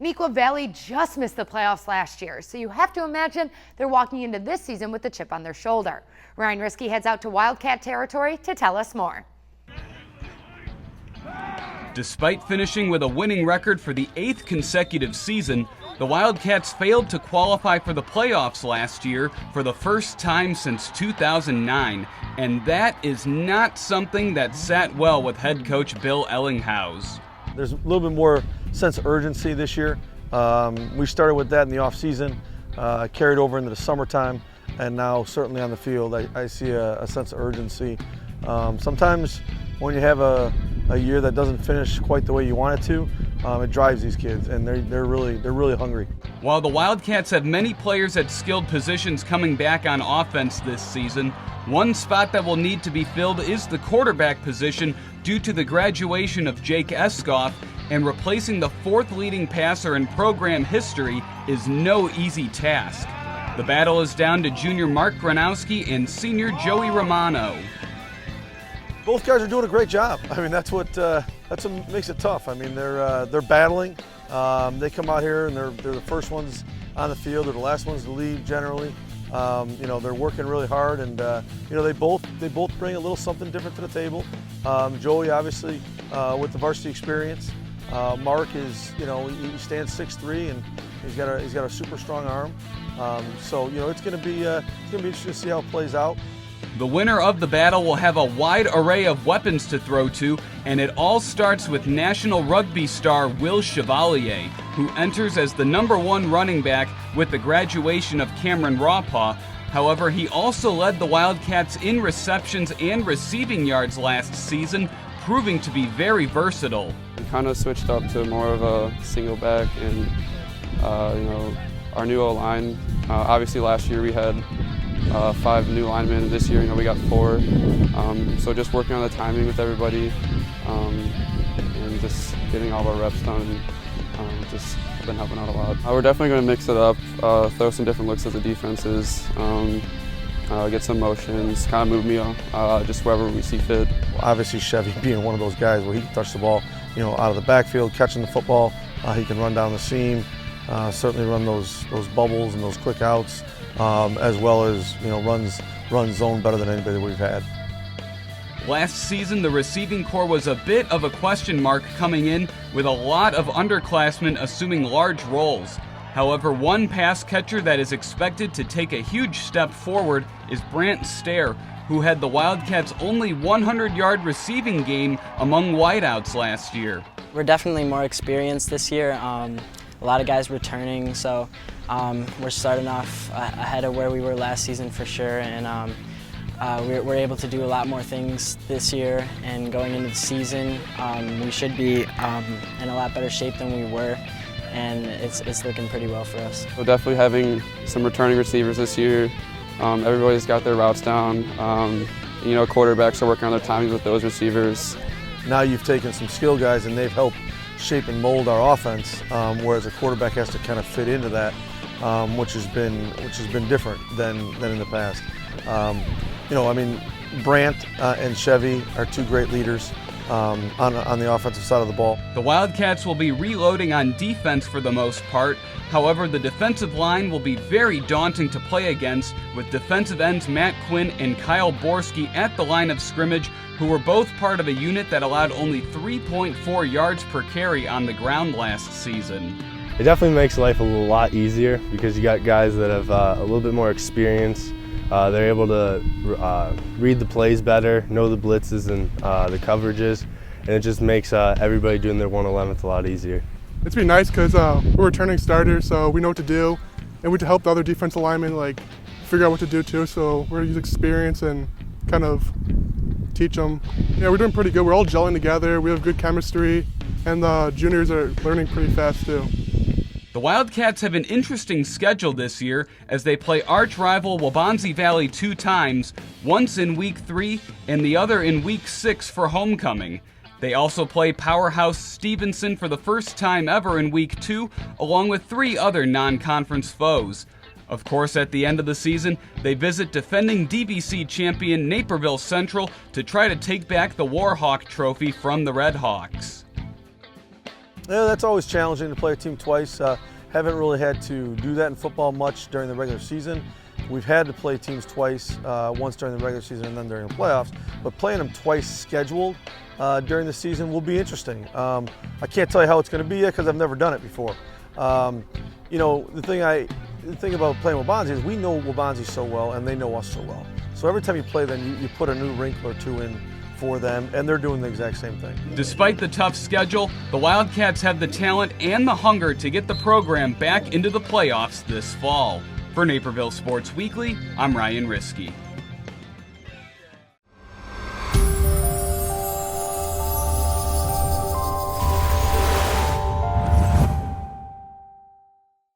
Neuqua Valley just missed the playoffs last year, so you have to imagine they're walking into this season with a chip on their shoulder. Ryan Risky heads out to Wildcat territory to tell us more. Despite finishing with a winning record for the 8th consecutive season, the Wildcats failed to qualify for the playoffs last year for the first time since 2009, and that is not something that sat well with head coach Bill Ellinghaus. There's a little bit more sense of urgency this year. We started with that in the off season, carried over into the summertime, and now certainly on the field I see a sense of urgency. Sometimes when you have a year that doesn't finish quite the way you want it to, it drives these kids, and they're really hungry. While the Wildcats have many players at skilled positions coming back on offense this season, one spot that will need to be filled is the quarterback position due to the graduation of Jake Eskoff, and replacing the 4th leading passer in program history is no easy task. The battle is down to junior Mark Gronowski and senior Joey Romano. Both guys are doing a great job. I mean, that's what makes it tough. I mean, they're battling. They come out here and they're the first ones on the field. They're the last ones to leave generally. They're working really hard, and they both bring a little something different to the table. Joey, obviously, with the varsity experience. Mark is, he stands 6'3", and he's got a super strong arm. It's going to be interesting to see how it plays out. The winner of the battle will have a wide array of weapons to throw to, and it all starts with National Rugby star Will Chevalier, who enters as the #1 running back with the graduation of Cameron Rawpaw. However, he also led the Wildcats in receptions and receiving yards last season, proving to be very versatile. We kind of switched up to more of a single back, and our new O-line. Obviously, last year we had 5 new linemen. This year, we got 4. So just working on the timing with everybody, and just getting all our reps done. Just been helping out a lot. We're definitely going to mix it up, throw some different looks at the defenses, get some motions, kind of move me just wherever we see fit. Obviously, Chevy being one of those guys where he can touch the ball, out of the backfield, catching the football. He can run down the seam, certainly run those bubbles and those quick outs, as well as runs zone better than anybody that we've had. Last season, the receiving corps was a bit of a question mark coming in, with a lot of underclassmen assuming large roles. However, one pass catcher that is expected to take a huge step forward is Brant Stair, who had the Wildcats' only 100-yard receiving game among wideouts last year. We're definitely more experienced this year. A lot of guys returning, so we're starting off ahead of where we were last season for sure, and we're able to do a lot more things this year, and going into the season we should be in a lot better shape than we were, and it's looking pretty well for us. So definitely having some returning receivers this year. Everybody's got their routes down. Quarterbacks are working on their timings with those receivers. Now you've taken some skill guys and they've helped shape and mold our offense, whereas a quarterback has to kind of fit into that, which has been different than in the past. Brant and Chevy are 2 great leaders on the offensive side of the ball. The Wildcats will be reloading on defense for the most part. However, the defensive line will be very daunting to play against, with defensive ends Matt Quinn and Kyle Borski at the line of scrimmage, who were both part of a unit that allowed only 3.4 yards per carry on the ground last season. It definitely makes life a lot easier because you got guys that have a little bit more experience. They're able to read the plays better, know the blitzes and the coverages, and it just makes everybody doing their 1/11th a lot easier. It's been nice because we're returning starters, so we know what to do, and we to help the other defensive linemen figure out what to do too. So we're gonna use experience and kind of teach them. Yeah, we're doing pretty good. We're all gelling together. We have good chemistry, and the juniors are learning pretty fast too. The Wildcats have an interesting schedule this year as they play arch rival Waubonsie Valley 2 times, once in Week 3 and the other in Week 6 for homecoming. They also play powerhouse Stevenson for the first time ever in Week 2, along with 3 other non-conference foes. Of course, at the end of the season, they visit defending DBC champion Naperville Central to try to take back the Warhawk Trophy from the Red Hawks. Yeah, that's always challenging to play a team twice. Haven't really had to do that in football much during the regular season. We've had to play teams twice, once during the regular season and then during the playoffs, but playing them twice scheduled during the season will be interesting. I can't tell you how it's going to be yet because I've never done it before. You know, the thing about playing Waubonsie is we know Waubonsie so well and they know us so well. So every time you play them, you put a new wrinkle or two in for them, and they're doing the exact same thing. Despite the tough schedule, the Wildcats have the talent and the hunger to get the program back into the playoffs this fall. For Naperville Sports Weekly, I'm Ryan Riskey.